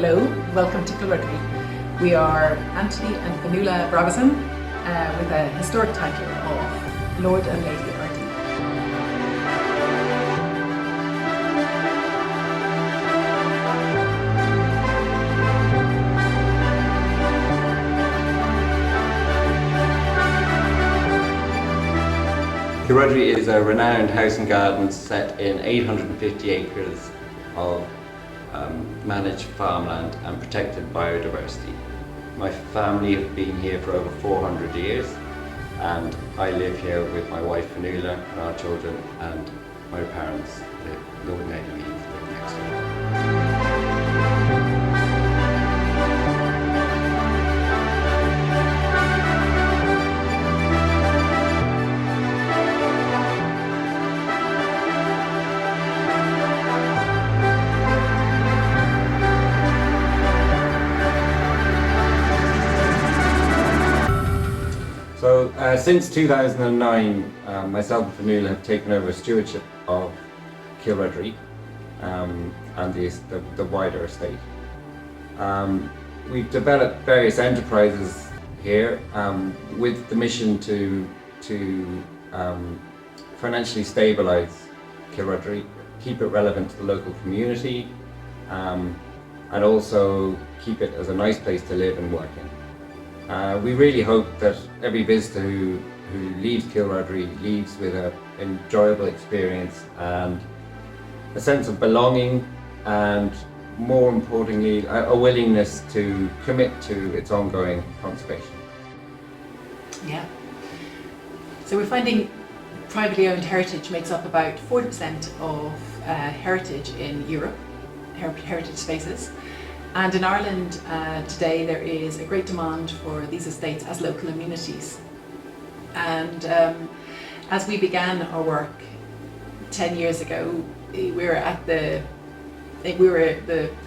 Hello, welcome to Killruddery. We are Anthony and Fionnuala Brabazon with a historic title of Lord and Lady Ardee. Killruddery is a renowned house and garden set in 850 acres of managed farmland and protected biodiversity. My family have been here for over 400 years, and I live here with my wife Fionnuala and our children, and my parents, the Lord and Lady live next door. So since 2009, myself and Fionnuala have taken over stewardship of Killruddery and the wider estate. We've developed various enterprises here with the mission to financially stabilise Killruddery, keep it relevant to the local community, and also keep it as a nice place to live and work in. We really hope that every visitor who leaves Killruddery leaves with an enjoyable experience and a sense of belonging, and more importantly, a willingness to commit to its ongoing conservation. Yeah. So we're finding privately owned heritage makes up about 40% of heritage in Europe, heritage spaces. And in Ireland today there is a great demand for these estates as local amenities. And as we began our work 10 years ago, the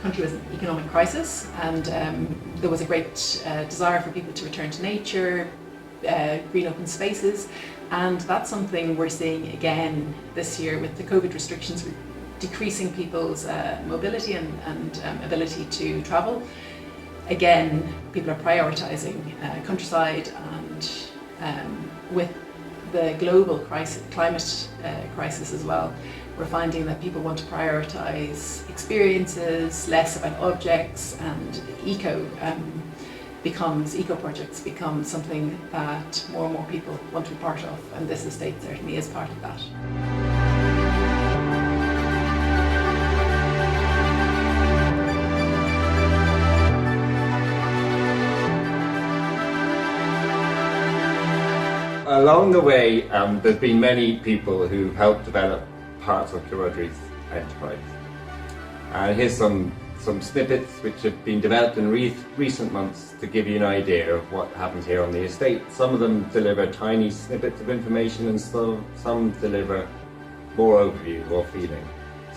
country was in economic crisis, and there was a great desire for people to return to nature, green open spaces, and that's something we're seeing again this year with the COVID restrictions decreasing people's mobility and ability to travel. Again, people are prioritising countryside, and with the global climate crisis as well, we're finding that people want to prioritise experiences, less about objects, and eco projects become something that more and more people want to be part of, and this estate certainly is part of that. Along the way, there's been many people who've helped develop parts of Killruddery's enterprise. Here's some snippets which have been developed in recent months to give you an idea of what happens here on the estate. Some of them deliver tiny snippets of information, and some deliver more overview or feeling.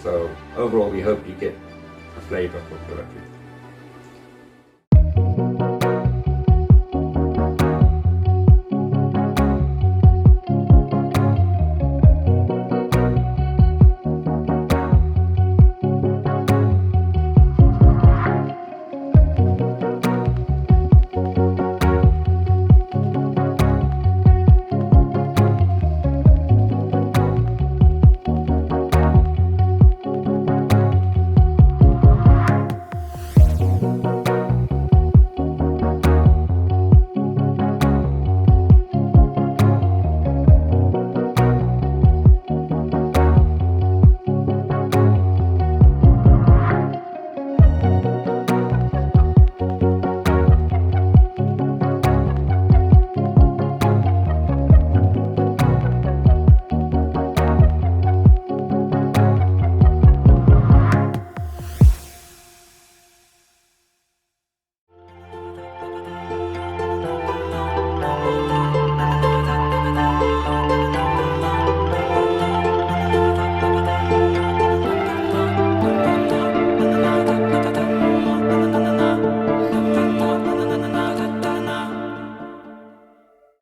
So overall, we hope you get a flavour for Killruddery.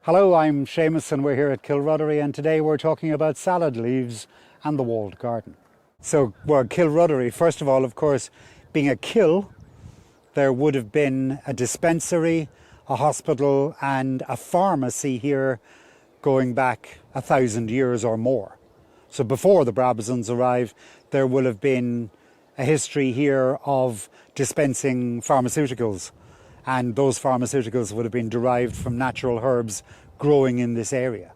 Hello, I'm Seamus and we're here at Killruddery, and today we're talking about salad leaves and the walled garden. So, well, Killruddery, first of all, of course, being a kill, there would have been a dispensary, a hospital and a pharmacy here going back 1,000 years or more. So before the Brabazons arrived, there will have been a history here of dispensing pharmaceuticals, and those pharmaceuticals would have been derived from natural herbs growing in this area.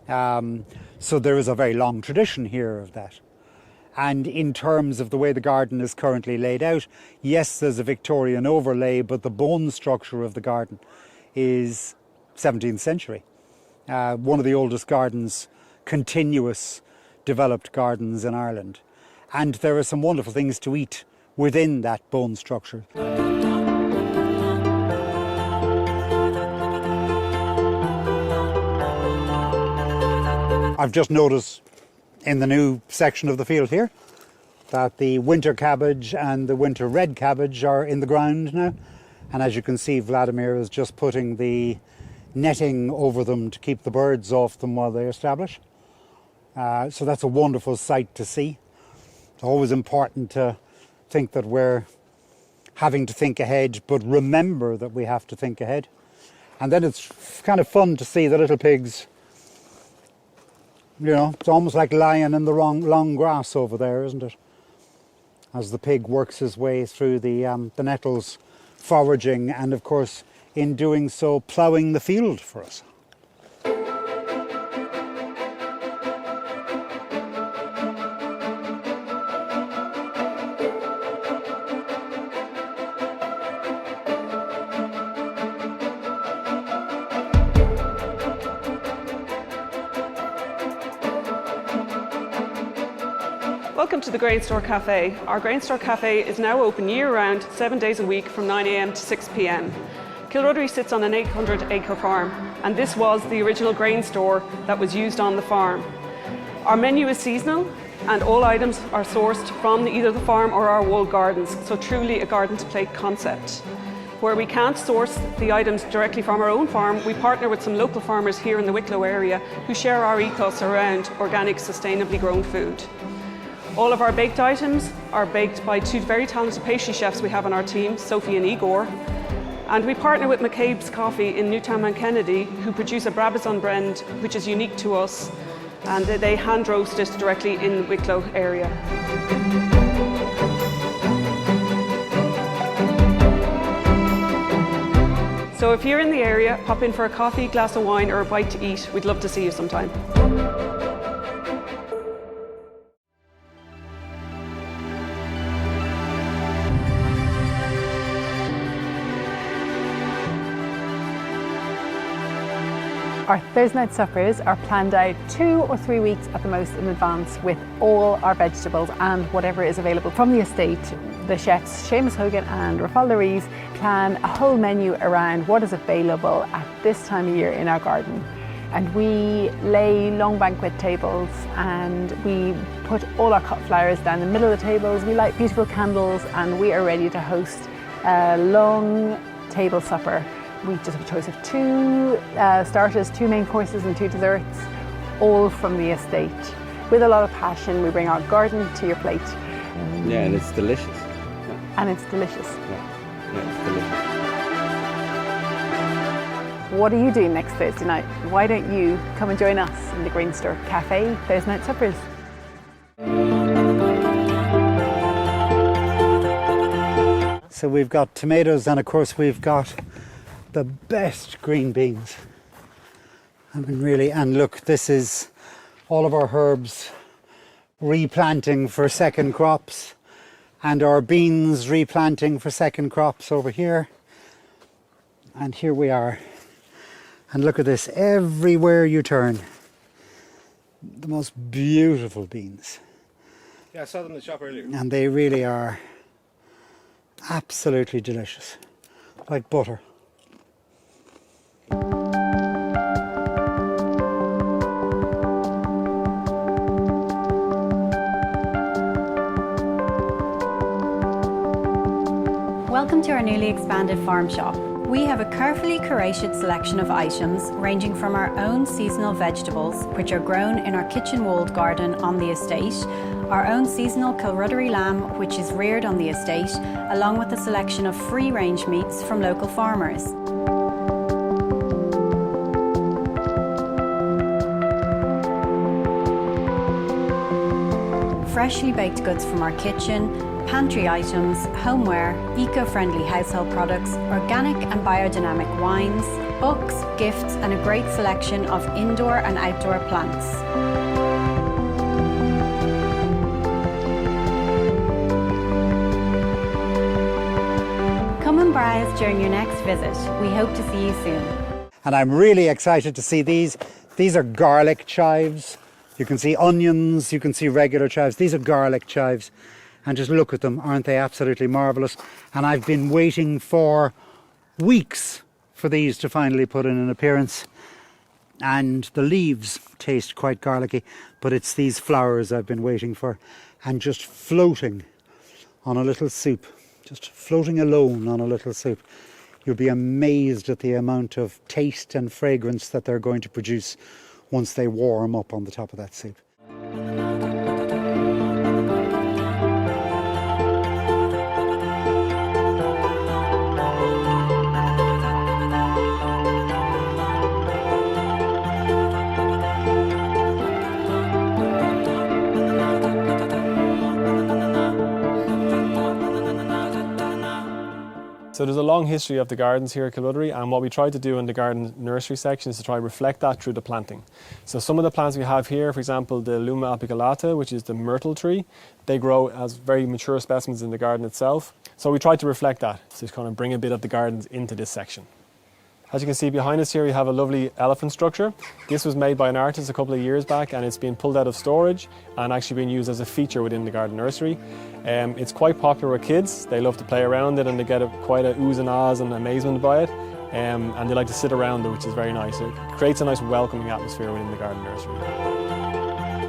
So there is a very long tradition here of that. And in terms of the way the garden is currently laid out, yes, there's a Victorian overlay, but the bone structure of the garden is 17th century. One of the oldest gardens, continuous developed gardens in Ireland. And there are some wonderful things to eat within that bone structure. I've just noticed in the new section of the field here that the winter cabbage and the winter red cabbage are in the ground now. And as you can see, Vladimir is just putting the netting over them to keep the birds off them while they establish. So that's a wonderful sight to see. It's always important to think that we're having to think ahead, but remember that we have to think ahead. And then it's kind of fun to see the little pigs. You know, it's almost like lying in the long grass over there, isn't it? As the pig works his way through the nettles, foraging, and of course, in doing so, ploughing the field for us. Welcome to the Grain Store Cafe. Our Grain Store Cafe is now open year-round, 7 days a week from 9 a.m. to 6 p.m. Killruddery sits on an 800-acre farm, and this was the original grain store that was used on the farm. Our menu is seasonal, and all items are sourced from either the farm or our walled gardens, so truly a garden-to-plate concept. Where we can't source the items directly from our own farm, we partner with some local farmers here in the Wicklow area who share our ethos around organic, sustainably grown food. All of our baked items are baked by two very talented pastry chefs we have on our team, Sophie and Igor. And we partner with McCabe's Coffee in Newtown and Kennedy, who produce a Brabazon blend which is unique to us, and they hand roast it directly in the Wicklow area. So if you're in the area, pop in for a coffee, glass of wine or a bite to eat. We'd love to see you sometime. Our Thursday night suppers are planned out 2 or 3 weeks at the most in advance, with all our vegetables and whatever is available from the estate. The chefs Seamus Hogan and Rafal Rees plan a whole menu around what is available at this time of year in our garden. And we lay long banquet tables, and we put all our cut flowers down the middle of the tables. We light beautiful candles, and we are ready to host a long table supper. We just have a choice of 2 starters, 2 main courses and 2 desserts, all from the estate. With a lot of passion, we bring our garden to your plate. Yeah, and it's delicious. And it's delicious. Yeah, it's delicious. What are you doing next Thursday night? Why don't you come and join us in the Grain Store Cafe Thursday night suppers? So we've got tomatoes, and of course we've got the best green beans. I mean, really, and look, this is all of our herbs replanting for second crops, and our beans replanting for second crops over here. And here we are. And look at this, everywhere you turn, the most beautiful beans. Yeah, I saw them in the shop earlier. And they really are absolutely delicious, like butter. Welcome to our newly expanded farm shop. We have a carefully curated selection of items ranging from our own seasonal vegetables, which are grown in our kitchen walled garden on the estate, our own seasonal Killruddery lamb, which is reared on the estate, along with a selection of free-range meats from local farmers. Freshly baked goods from our kitchen, pantry items, homeware, eco-friendly household products, organic and biodynamic wines, books, gifts and a great selection of indoor and outdoor plants. Come and browse during your next visit. We hope to see you soon. And I'm really excited to see these. These are garlic chives. You can see onions, you can see regular chives. These are garlic chives. And just look at them, aren't they absolutely marvellous? And I've been waiting for weeks for these to finally put in an appearance. And the leaves taste quite garlicky, but it's these flowers I've been waiting for. And just floating on a little soup, just floating alone on a little soup. You'll be amazed at the amount of taste and fragrance that they're going to produce once they warm up on the top of that soup. So there's a long history of the gardens here at Killruddery, and what we try to do in the garden nursery section is to try and reflect that through the planting. So some of the plants we have here, for example, the Luma apiculata, which is the myrtle tree, they grow as very mature specimens in the garden itself. So we try to reflect that, to kind of bring a bit of the gardens into this section. As you can see behind us here, we have a lovely elephant structure. This was made by an artist a couple of years back, and it's been pulled out of storage and actually being used as a feature within the garden nursery. It's quite popular with kids. They love to play around it and they get quite a oohs and ahs and amazement by it. And they like to sit around it, which is very nice. It creates a nice welcoming atmosphere within the garden nursery.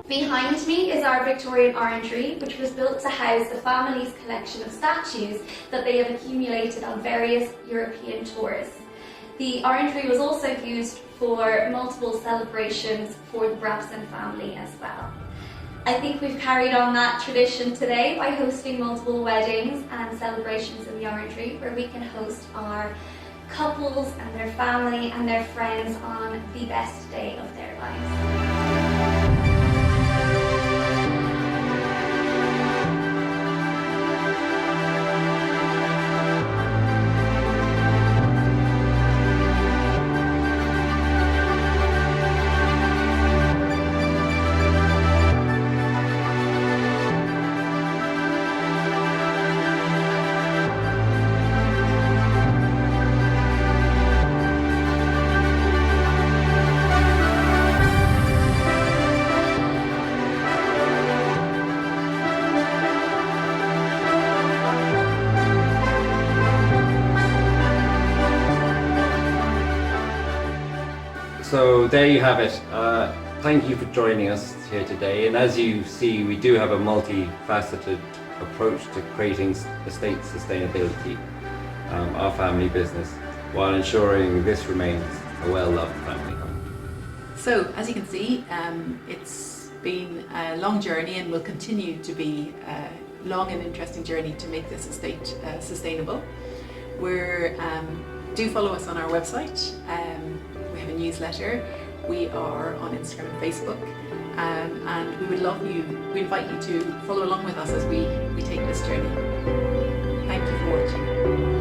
Behind me is our Victorian orangery, which was built to house the family's collection of statues that they have accumulated on various European tours. The orangery was also used for multiple celebrations for the Brabazon family as well. I think we've carried on that tradition today by hosting multiple weddings and celebrations in the orangery, where we can host our couples and their family and their friends on the best day of their lives. So there you have it. Thank you for joining us here today. And as you see, we do have a multifaceted approach to creating estate sustainability, our family business, while ensuring this remains a well-loved family home. So, as you can see, it's been a long journey and will continue to be a long and interesting journey to make this estate sustainable. Do follow us on our website. We have a newsletter. We are on Instagram and Facebook, and we invite you to follow along with us as we take this journey. Thank you for watching.